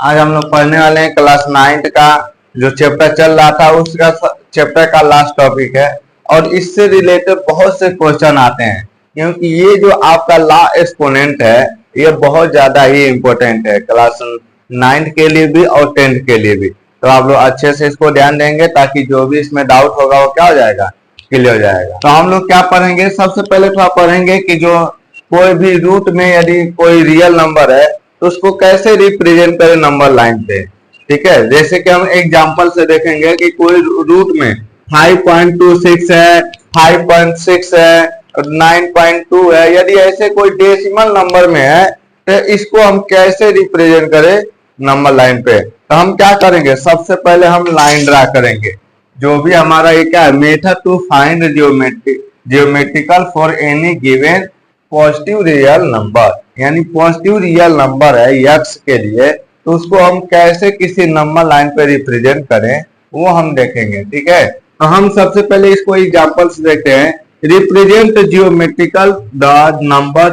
आज हम लोग पढ़ने वाले हैं क्लास 9 का जो चैप्टर चल रहा था उसका चैप्टर का लास्ट टॉपिक है। और इससे रिलेटेड बहुत से क्वेश्चन आते हैं क्योंकि ये जो आपका ला एक्सपोनेंट है ये बहुत ज्यादा ही इम्पोर्टेंट है क्लास 9 के लिए भी और 10th के लिए भी। तो आप लोग अच्छे से इसको ध्यान देंगे ताकि जो भी इसमें डाउट होगा वो क्या हो जाएगा, क्लियर हो जाएगा। तो हम लोग क्या पढ़ेंगे, सबसे पहले तो आप पढ़ेंगे कि जो कोई भी रूट में यदि कोई रियल नंबर है तो उसको कैसे रिप्रेजेंट करें नंबर लाइन पे। ठीक है, जैसे कि हम एग्जांपल से देखेंगे कि कोई रूट में 5.26 है, 5.6 है, 9.2 है, यदि ऐसे कोई डेसिमल नंबर में है तो इसको हम कैसे रिप्रेजेंट करें नंबर लाइन पे। तो हम क्या करेंगे, सबसे पहले हम लाइन ड्रा करेंगे। जो भी हमारा ये क्या है, method to find geometrical for any given positive real number, यानी पॉजिटिव रियल नंबर है यक्स के लिए तो उसको हम कैसे किसी नंबर लाइन पे रिप्रेजेंट करें वो हम देखेंगे। ठीक है, तो हम सबसे पहले इसको एग्जांपल से देखते हैं। Represent geometrical the number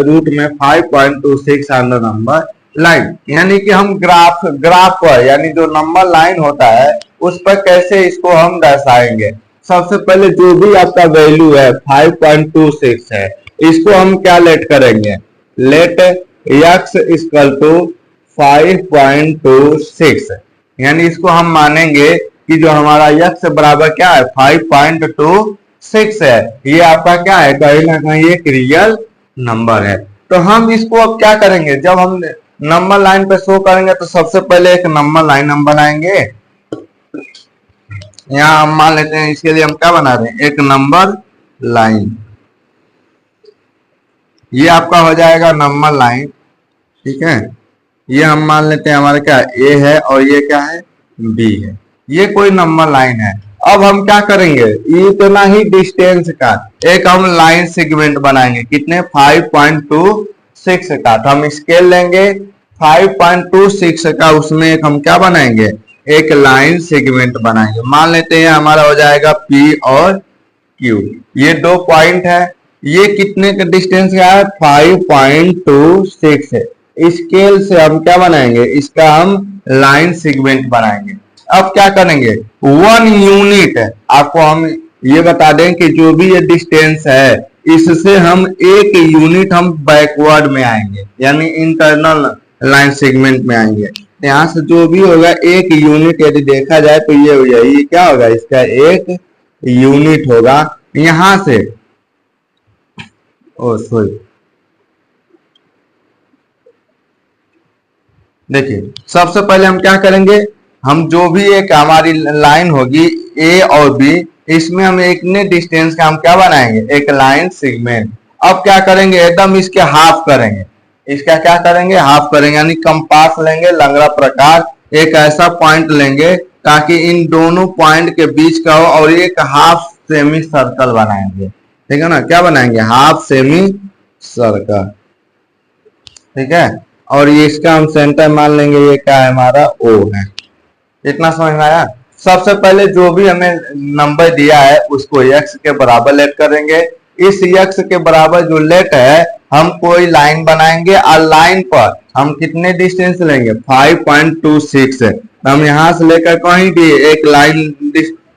root में 5.26 ऑन द नंबर लाइन, यानी कि हम ग्राफ पर यानी जो नंबर लाइन होता है उस पर कैसे इसको हम दर्शाएंगे। सबसे पहले जो भी आपका वैल्यू है 5.26 है इसको हम क्या लेट करेंगे, लेट x इक्वल टू 5.26, यानी इसको हम मानेंगे कि जो हमारा x बराबर क्या है 5.26 है, ये आपका क्या है, कहीं ना कहीं एक रियल नंबर है। तो हम इसको अब क्या करेंगे, जब हम नंबर लाइन पे शो करेंगे तो सबसे पहले एक नंबर लाइन हम बनाएंगे। यहाँ हम मान लेते हैं, इसके लिए हम क्या बना रहे हैं, एक नंबर लाइन। ये आपका हो जाएगा नंबर लाइन। ठीक है, ये हम मान लेते हैं हमारे क्या ए है और ये क्या है बी है, ये कोई नंबर लाइन है। अब हम क्या करेंगे, इतना ही डिस्टेंस का एक हम लाइन सेगमेंट बनाएंगे, कितने 5.26 का। तो हम स्केल लेंगे 5.26 का, उसमें एक हम क्या बनाएंगे, एक लाइन सेगमेंट बनाएंगे। मान लेते हैं हमारा हो जाएगा P और Q, ये दो पॉइंट है। ये कितने का डिस्टेंस का है 5.26 है। स्केल से हम क्या बनाएंगे, इसका हम लाइन सेगमेंट बनाएंगे। अब क्या करेंगे, 1 यूनिट आपको हम ये बता दें कि जो भी ये डिस्टेंस है इससे हम 1 यूनिट हम बैकवर्ड में आएंगे, यानी इंटरनल लाइन सेगमेंट में आएंगे। यहाँ से जो भी होगा 1 यूनिट यदि देखा जाए तो ये हो जाए, ये क्या होगा, इसका 1 यूनिट होगा। यहां से देखिए, सबसे पहले हम क्या करेंगे, हम जो भी एक हमारी लाइन होगी ए और बी, इसमें हम एक ने डिस्टेंस का हम क्या बनाएंगे, एक लाइन सेगमेंट। अब क्या करेंगे, एकदम इसके हाफ करेंगे, इसका क्या करेंगे, हाफ करेंगे, यानी कंपास लेंगे लंगड़ा प्रकार, एक ऐसा पॉइंट लेंगे ताकि इन दोनों पॉइंट के बीच का हो और एक हाफ सेमी सर्कल बनाएंगे। ठीक है ना, क्या बनाएंगे, हाफ सेमी सर्कल। ठीक है, और ये इसका हम सेंटर मान लेंगे, ये क्या है हमारा O है। इतना समझ में आया। सबसे पहले जो भी हमें नंबर दिया है उसको x के बराबर लेट करेंगे। इस x के बराबर जो लेट है हम कोई लाइन बनाएंगे और लाइन पर हम कितने डिस्टेंस लेंगे 5.26 है। हम यहां से लेकर कहीं भी एक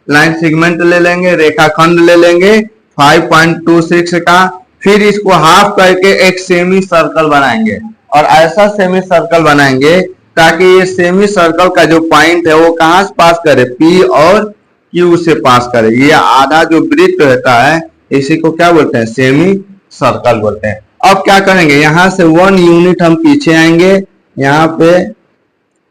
लाइन सेगमेंट ले लेंगे, रेखाखंड ले लेंगे 5.26 का, फिर इसको हाफ करके एक सेमी सर्कल बनाएंगे और ऐसा सेमी सर्कल बनाएंगे ताकि ये सेमी सर्कल का जो पॉइंट है वो कहां से पास करे, P और Q से पास करे। ये आधा जो वृत्त रहता है इसी को क्या बोलते हैं, सेमी सर्कल बोलते हैं। अब क्या करेंगे, यहां से 1 यूनिट हम पीछे आएंगे, यहाँ पे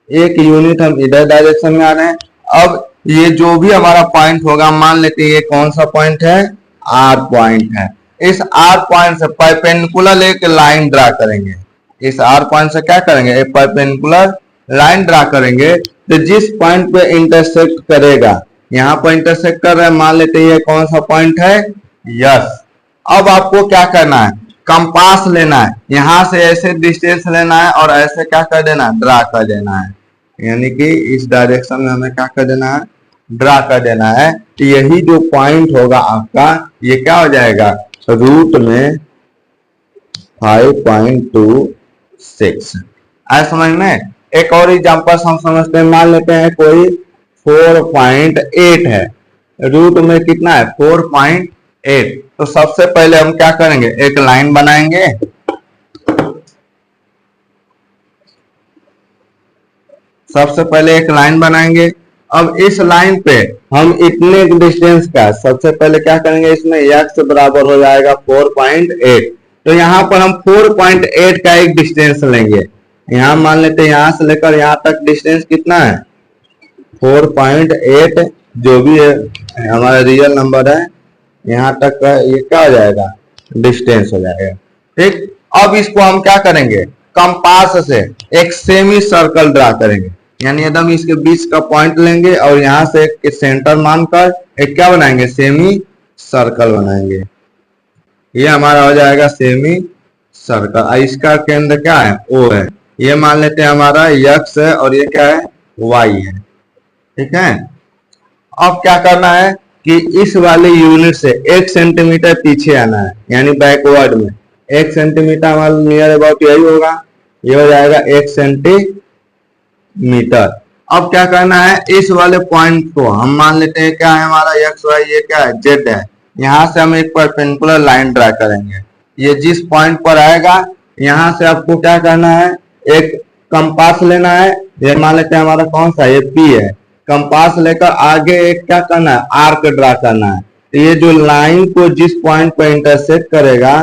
1 यूनिट हम इधर डायरेक्शन में आ रहे हैं। अब ये जो भी हमारा पॉइंट होगा, मान लेते हैं ये कौन सा पॉइंट है, R पॉइंट है। इस R पॉइंट से परपेंडिकुलर एक लाइन ड्रा करेंगे। इस R पॉइंट से क्या करेंगे, एक परपेंडिकुलर लाइन ड्रा करेंगे। तो जिस पॉइंट पे इंटरसेक्ट करेगा, यहाँ पर इंटरसेक्ट कर रहा है, मान लेते हैं ये कौन सा पॉइंट है, यस। अब आपको क्या करना है, कंपास लेना है, यहां से ऐसे डिस्टेंस लेना है और ऐसे क्या कर देना है, ड्रा कर देना है, यानी कि इस डायरेक्शन में हमें क्या कर देना है, ड्रा कर देना है। तो यही जो पॉइंट होगा आपका, ये क्या हो जाएगा, रूट में 5.26। आया समझ में। एक और एग्जांपल हम समझते हैं, मान लेते हैं कोई 4.8 है, रूट में कितना है 4.8। तो सबसे पहले हम क्या करेंगे, एक लाइन बनाएंगे, सबसे पहले एक लाइन बनाएंगे। अब इस लाइन पे हम इतने डिस्टेंस का सबसे पहले क्या करेंगे, इसमें x बराबर हो जाएगा 4.8। तो यहाँ पर हम 4.8 का एक डिस्टेंस लेंगे। यहाँ मान लेते हैं यहां से लेकर यहाँ तक डिस्टेंस कितना है 4.8, जो भी है हमारा रियल नंबर है, यहाँ तक का ये क्या हो जाएगा डिस्टेंस हो जाएगा। ठीक, अब इसको हम क्या करेंगे, कंपास से एक सेमी सर्कल ड्रा करेंगे, यानी एकदम इसके बीच का पॉइंट लेंगे और यहां से एक सेंटर मानकर एक क्या बनाएंगे, सेमी सर्कल बनाएंगे। ये हमारा हो जाएगा सेमी सर्कल। इसका केंद्र क्या है, O है। ये मान लेते हैं हमारा x है और ये क्या है, y है। ठीक है, अब क्या करना है कि इस वाले यूनिट से 1 सेंटीमीटर पीछे आना है, यानी बैकवर्ड में 1 सेंटीमीटर हमारा नियर अबाउट यही होगा, ये हो जाएगा 1 सेंटीमीटर। अब क्या करना है, इस वाले पॉइंट को हम मान लेते हैं क्या है हमारा x y, ये क्या है z है। यहां से हम एक परपेंडिकुलर लाइन ड्रा करेंगे, ये जिस पॉइंट पर आएगा यहां से आपको क्या करना है, एक कंपास लेना है। ये मान लेते हैं हमारा कौन सा, ये P है। कंपास लेकर आगे एक क्या करना है, आर्क ड्रा करना है। तो ये जो लाइन को जिस पॉइंट पर इंटरसेक्ट करेगा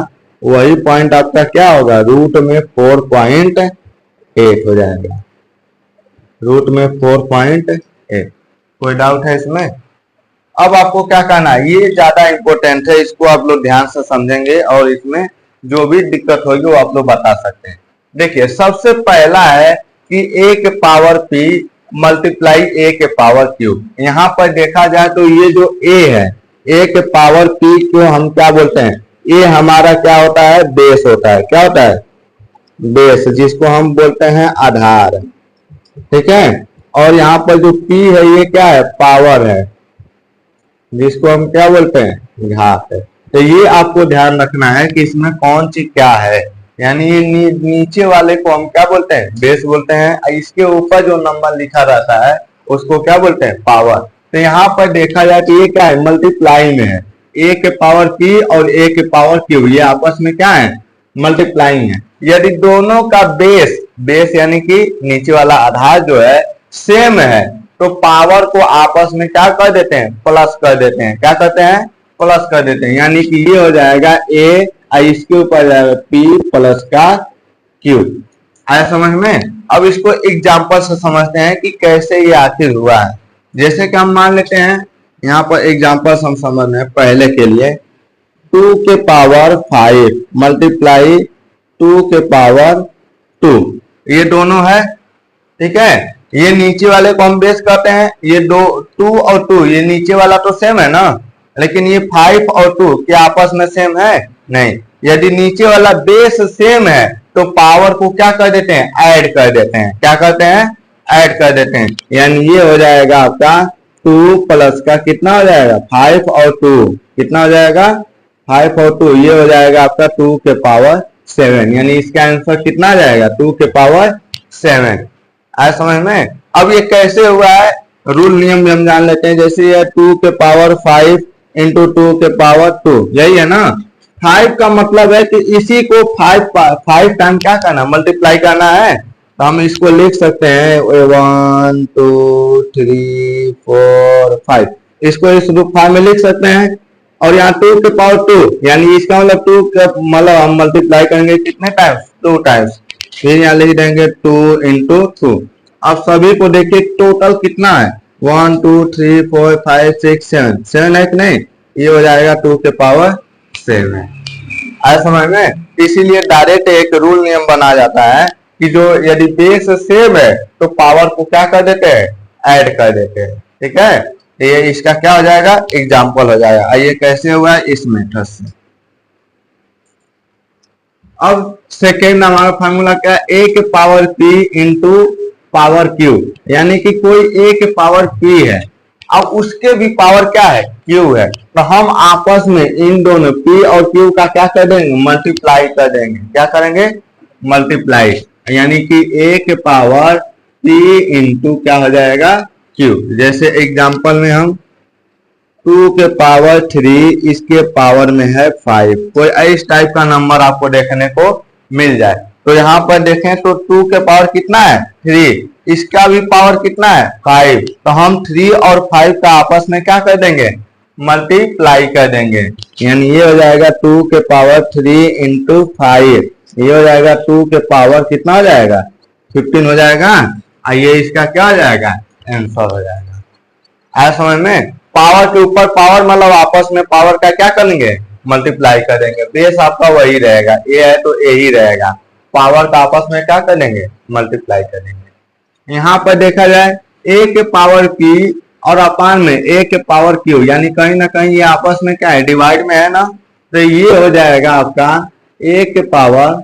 वही पॉइंट आपका क्या होगा, रूट में 4.8 हो जाएगा, रूट में 4.8। कोई डाउट है इसमें? अब आपको क्या करना है, ये ज्यादा इंपॉर्टेंट है, इसको आप लोग ध्यान से समझेंगे और इसमें जो भी दिक्कत होगी वो आप लोग बता सकते हैं। देखिए, सबसे पहला है कि a के पावर p मल्टीप्लाई a के पावर q। यहाँ पर देखा जाए तो ये जो a है, a के पावर p को हम क्या बोलते हैं, a हमारा क्या होता है, बेस होता है। क्या होता है, बेस, जिसको हम बोलते हैं आधार। ठीक है, और यहाँ पर जो p है ये क्या है, पावर है, जिसको हम क्या बोलते हैं, घात है। तो ये आपको ध्यान रखना है कि इसमें कौन सी क्या है, यानी ये नीचे वाले को हम क्या बोलते हैं, बेस बोलते हैं। इसके ऊपर जो नंबर लिखा रहता है उसको क्या बोलते हैं, पावर। तो यहाँ पर देखा जाए तो ये क्या है, मल्टीप्लाई में है, a के पावर p और a के पावर q, ये आपस में क्या है, मल्टीप्लाइंग है। यदि दोनों का बेस यानी कि नीचे वाला आधार जो है सेम है तो पावर को आपस में क्या कर देते हैं, प्लस कर देते हैं। क्या करते हैं, प्लस कर देते हैं, यानी कि ये हो जाएगा a, इसके ऊपर जाएगा p प्लस का q। आया समझ में? अब इसको एग्जांपल से समझते हैं कि कैसे ये आखिर हुआ है। जैसे कि हम मान लेते हैं, यहाँ पर एग्जांपल हम समझ रहे हैं पहले के लिए, 2 के पावर 5 मल्टीप्लाई 2 के पावर 2, ये दोनों है। ठीक है, ये नीचे वाले को हम बेस करते हैं, ये 2 और 2, ये नीचे वाला तो सेम है ना, लेकिन ये 5 और 2 क्या आपस में सेम है, नहीं। यदि नीचे वाला बेस सेम है तो पावर को क्या कर देते हैं, ऐड कर देते हैं। क्या करते हैं, ऐड कर देते हैं, यानी ये हो जाएगा आपका 2 प्लस का कितना हो जाएगा, 5 और 2 कितना हो जाएगा, 5 और 2, ये हो जाएगा आपका 2 के पावर 7, यानी इसका आंसर कितना आ जाएगा, 2 के पावर 7। आया समझ में? अब ये कैसे हुआ है, रूल नियम भी हम जान लेते हैं। जैसे ये 2 के पावर 5 इंटू 2 के पावर 2, यही है ना। 5 का मतलब है कि इसी को 5 टाइम क्या करना, मल्टीप्लाई करना है। तो हम इसको लिख सकते हैं 1 2 3 4 5, इसको इस रूप 5 में लिख सकते हैं। और यहाँ 2 के पावर 2, यानी इसका मतलब 2 का मतलब हम मल्टीप्लाई करेंगे कितने टाइम्स, 2 टाइम्स। फिर यहाँ लिख देंगे 2 इंटू 2। अब सभी को देखिए टोटल कितना है, 1 2 3 4 5 6 7 है कि नहीं, ये हो जाएगा 2 के पावर 7। आया समझ में? इसीलिए डायरेक्ट एक रूल नियम बना जाता है कि जो यदि बेस सेम है तो पावर को क्या कर देते हैं, ऐड कर देते हैं। ठीक है, ये इसका क्या हो जाएगा, एग्जाम्पल हो जाएगा। आइए कैसे हुआ है, इस मेथड से। अब सेकेंड हमारा फॉर्मूला क्या है, a के power p into power q, यानी कि कोई a के पावर p है, अब उसके भी पावर क्या है, q है। तो हम आपस में इन दोनों p और q का क्या कर देंगे, मल्टीप्लाई कर देंगे। क्या करेंगे, मल्टीप्लाई, यानी कि a के पावर p इंटू क्या हो जाएगा q। जैसे एग्जांपल में हम 2 के पावर 3 इसके पावर में है 5, कोई इस टाइप का नंबर आपको देखने को मिल जाए तो यहाँ पर देखें तो 2 के पावर कितना है 3, इसका भी पावर कितना है 5, तो हम 3 और 5 का आपस में क्या कर देंगे मल्टीप्लाई कर देंगे। यानी ये हो जाएगा 2 के पावर 3 इंटू 5, ये हो जाएगा 2 के पावर कितना हो जाएगा 15 हो जाएगा। ये इसका क्या हो जाएगा आंसर हो जाएगा। आया समझ में? पावर के ऊपर पावर मतलब आपस में पावर का क्या करेंगे मल्टीप्लाई करेंगे। बेस आपका वही रहेगा, ए है तो ए ही रहेगा, पावर का आपस में क्या करेंगे मल्टीप्लाई करेंगे। यहाँ पर देखा जाए ए के पावर पी और अपान में ए के पावर क्यू, यानी कहीं ना कहीं ये आपस में क्या है डिवाइड में है ना, तो ये हो जाएगा आपका ए के पावर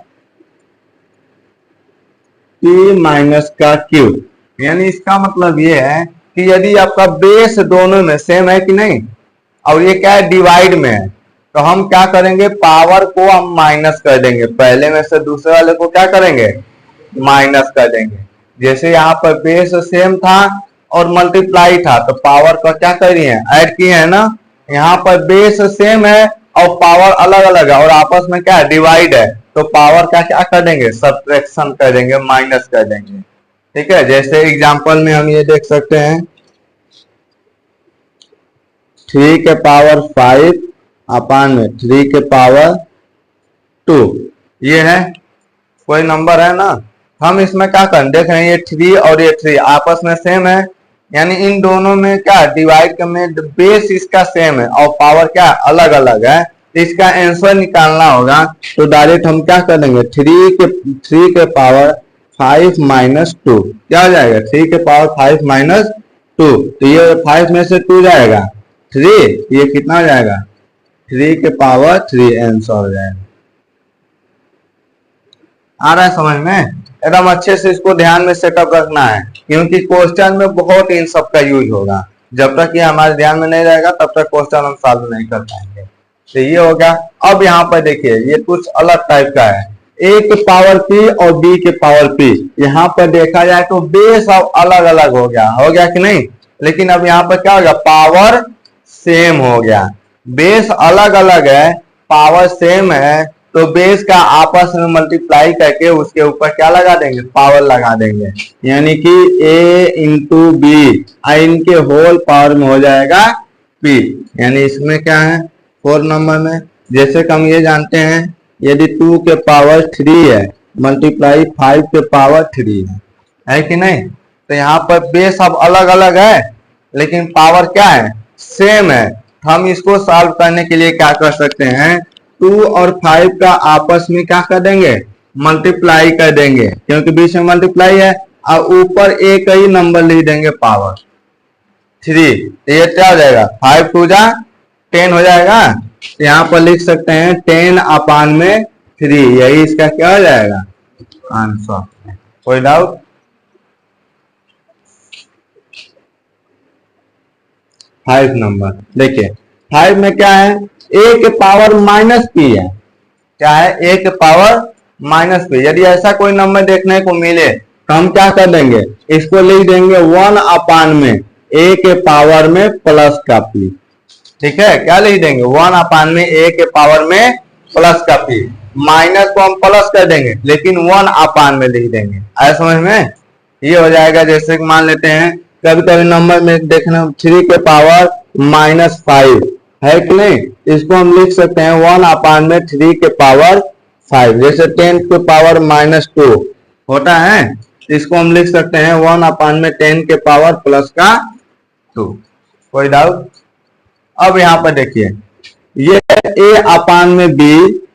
पी माइनस का क्यू। यानी इसका मतलब ये है कि यदि आपका बेस दोनों में सेम है कि नहीं और ये क्या है डिवाइड में है, तो हम क्या करेंगे पावर को हम माइनस कर देंगे, पहले में से दूसरे वाले को क्या करेंगे माइनस कर देंगे। जैसे यहाँ पर बेस सेम था और मल्टीप्लाई था तो पावर का क्या करिए ऐड किए है ना, यहाँ पर बेस सेम है और पावर अलग अलग है और आपस में क्या है डिवाइड है, तो पावर का क्या कर देंगे सब्ट्रैक्शन कर देंगे माइनस कर देंगे। ठीक है, जैसे एग्जांपल में हम ये देख सकते हैं 3 के पावर 5 अपान में 3 के पावर 2, ये है कोई नंबर है ना, हम इसमें क्या करें देख रहे हैं ये 3 और ये 3 आपस में सेम है, यानी इन दोनों में क्या डिवाइड में बेस इसका सेम है और पावर क्या अलग अलग है, इसका आंसर निकालना होगा तो डायरेक्ट हम क्या कर देंगे 3 के पावर 5 माइनस 2 क्या हो जाएगा 3 के पावर 5 माइनस 2, तो ये 5 में से 2 जाएगा 3, ये कितना हो जाएगा 3 के पावर 3 आंसर हो जाएगा। आ रहा है समझ में? एकदम अच्छे से इसको ध्यान में सेटअप रखना है क्योंकि क्वेश्चन में बहुत इन सब का यूज होगा, जब तक ये हमारे ध्यान में नहीं रहेगा तब तक क्वेश्चन हम सॉल्व नहीं कर पाएंगे। तो ये हो गया। अब यहाँ पर देखिए ये कुछ अलग टाइप का है, ए के पावर पी और बी के पावर पी, यहाँ पर देखा जाए तो बेस अब अलग अलग हो गया कि नहीं, लेकिन अब यहाँ पर क्या हो गया पावर सेम हो गया, बेस अलग अलग है पावर सेम है, तो बेस का आपस में मल्टीप्लाई करके उसके ऊपर क्या लगा देंगे पावर लगा देंगे, यानी कि a इंटू बी इनके होल पावर में हो जाएगा p, यानी इसमें क्या है 4 नंबर में। जैसे कि हम ये जानते हैं यदि 2 के पावर 3 है मल्टीप्लाई 5 के पावर 3 है कि नहीं, तो यहाँ पर बेस अब अलग अलग है लेकिन पावर क्या है सेम है। हम इसको सॉल्व करने के लिए क्या कर सकते हैं 2 और 5 का आपस में क्या कर देंगे मल्टीप्लाई कर देंगे, क्योंकि बीच में मल्टीप्लाई है और ऊपर एक ही नंबर लिख देंगे पावर 3, ये क्या हो जाएगा 5 2 जा 10 हो जाएगा, यहाँ पर लिख सकते हैं 10 अपान में 3, यही इसका क्या हो जाएगा आंसर। कोई डाउट? फाइव नंबर देखिए 5 में क्या है a के पावर माइनस पी है, क्या है a के पावर माइनस पी। यदि ऐसा कोई नंबर देखने को मिले तो हम क्या कर देंगे इसको लिख देंगे 1 अपान में a के पावर में प्लस का p। ठीक है, क्या लिख देंगे 1 अपान में a के पावर में प्लस का p, माइनस को हम प्लस कर देंगे लेकिन 1 अपान में लिख देंगे। आया समझ में? ये हो जाएगा जैसे कि मान लेते हैं कभी कभी नंबर में देखना 3 के पावर माइनस 5 है कि नहीं, इसको हम लिख सकते हैं 1 अपान में 3 के पावर 5। जैसे 10 के पावर माइनस 2 होता है, इसको हम लिख सकते हैं 1 अपान में 10 के पावर प्लस का 2। कोई डाउट? अब यहाँ पर देखिए ये a अपान में b,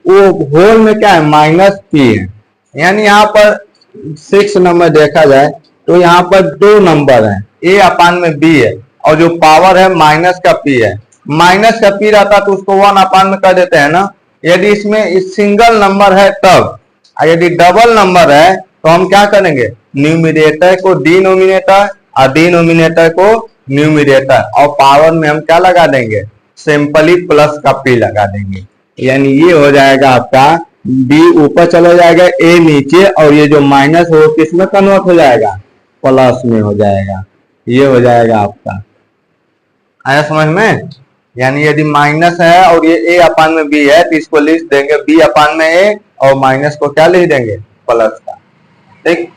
वो होल में क्या है माइनस p है, यानी यहाँ पर 6 नंबर देखा जाए तो यहाँ पर 2 नंबर है a अपान में b है और जो पावर है माइनस का p है। माइनस का p रहता तो उसको 1 अपान में कर देते हैं ना, यदि इसमें सिंगल नंबर है तब, यदि डबल नंबर है तो हम क्या करेंगे न्यूमिनेटर को डिनोमिनेटर और डिनोमिनेटर को न्यूमिनेटर और पावर में हम क्या लगा देंगे सिंपली प्लस का p लगा देंगे, यानी ये हो जाएगा आपका b ऊपर चला जाएगा a नीचे और ये जो माइनस हो किसमें कन्वर्ट हो जाएगा प्लस में हो जाएगा, ये हो जाएगा आपका। आया समझ में? यानी यदि माइनस है और ये ए अपान में बी है तो इसको लिख देंगे बी अपान में ए और माइनस को क्या लिख देंगे प्लस का। ठीक,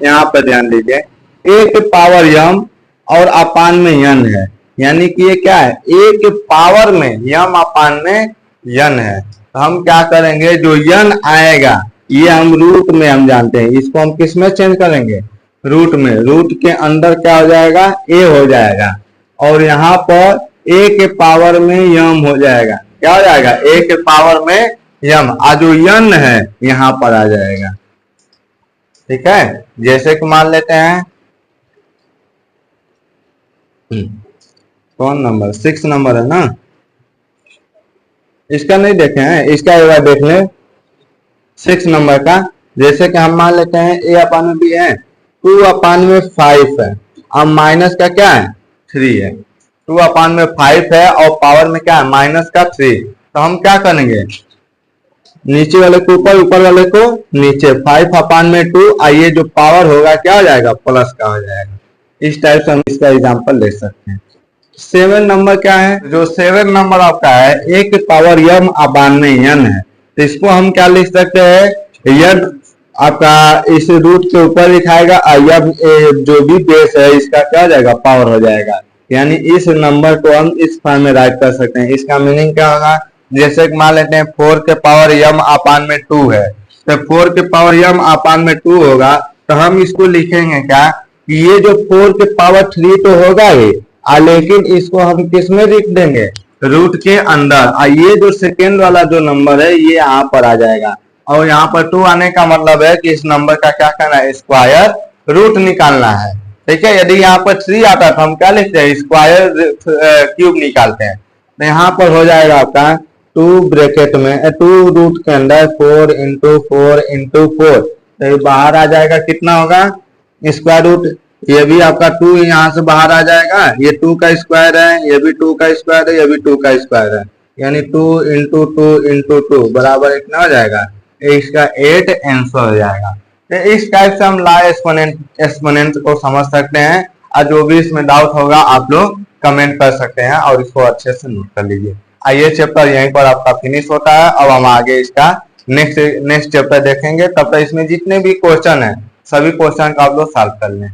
यहाँ पर ध्यान दीजिए, ए के पावर यम और अपान में यन है, यानी कि ये क्या है, ए के पावर में यम अपान में यन है। तो हम क्या करेंगे, जो यन आएगा ये हम रूट में हम जानते हैं, इसको हम किस में चेंज करेंगे, रूट में। रूट के अंदर क्या हो जाएगा, ए हो जाएगा और यहाँ पर ए के पावर में यम हो जाएगा। क्या हो जाएगा, ए के पावर में यम, आ जो यन है यहाँ पर आ जाएगा। ठीक है, जैसे कि मान लेते हैं कौन नंबर 6 नंबर है ना, इसका नहीं देखे हैं, इसका एक बार देख ले 6 नंबर का। जैसे कि हम मान लेते हैं ए अपान में बी है, 2 अपान में 5 है, अब माइनस का क्या है 3 है, 2 अपान में 5 है और पावर में क्या है माइनस का 3। तो हम क्या करेंगे, नीचे वाले को ऊपर, ऊपर वाले को नीचे, 5 अपान में 2, आइए जो पावर होगा क्या हो जाएगा प्लस का हो जाएगा। इस टाइप से हम इसका एग्जांपल ले सकते हैं। 7 नंबर क्या है, जो 7 नंबर आपका है ए के पावर यम अपान में यन है, तो इसको हम क्या लिख सकते हैं, यन आपका इस रूट के ऊपर लिखाएगा और यम जो भी बेस है इसका क्या हो जाएगा पावर हो जाएगा। यानी इस नंबर को हम इस फॉर्म में राइट कर सकते हैं। इसका मीनिंग क्या होगा, जैसे कि मान लेते हैं 4 के पावर यम अपान में 2 है, तो 4 के पावर यम अपान में 2 होगा, तो हम इसको लिखेंगे क्या कि ये जो 4 के पावर 3 तो होगा ही, लेकिन इसको हम किस में लिख देंगे, रूट के अंदर। ये जो सेकेंड वाला जो नंबर है ये यहाँ पर आ जाएगा और यहाँ पर 2 आने का मतलब है कि इस नंबर का क्या करना है, स्क्वायर रूट निकालना है। ठीक है, यदि यहाँ पर 3 आता तो हम क्या लिखते हैं, स्क्वायर क्यूब निकालते हैं। तो यहाँ पर हो जाएगा आपका 2 ब्रैकेट में 2 रूट के अंदर 4 इंटू 4 इंटू 4, तो ये बाहर आ जाएगा कितना होगा स्क्वायर रूट, ये भी आपका 2 यहाँ से बाहर आ जाएगा, ये 2 का स्क्वायर है, ये भी 2 का स्क्वायर है, ये भी 2 का स्क्वायर है, यानी 2 इंटू 2 इंटू 2 बराबर कितना हो जाएगा, इसका 8 आंसर हो जाएगा। तो इस टाइप से हम ला एक्सपोनेंट को समझ सकते हैं। और जो भी इसमें डाउट होगा आप लोग कमेंट कर सकते हैं और इसको अच्छे से नोट कर लीजिए। ये चैप्टर यहीं पर आपका फिनिश होता है। अब हम आगे इसका नेक्स्ट चैप्टर देखेंगे, तब तक इसमें जितने भी क्वेश्चन है सभी क्वेश्चन का आप लोग सॉल्व कर लें।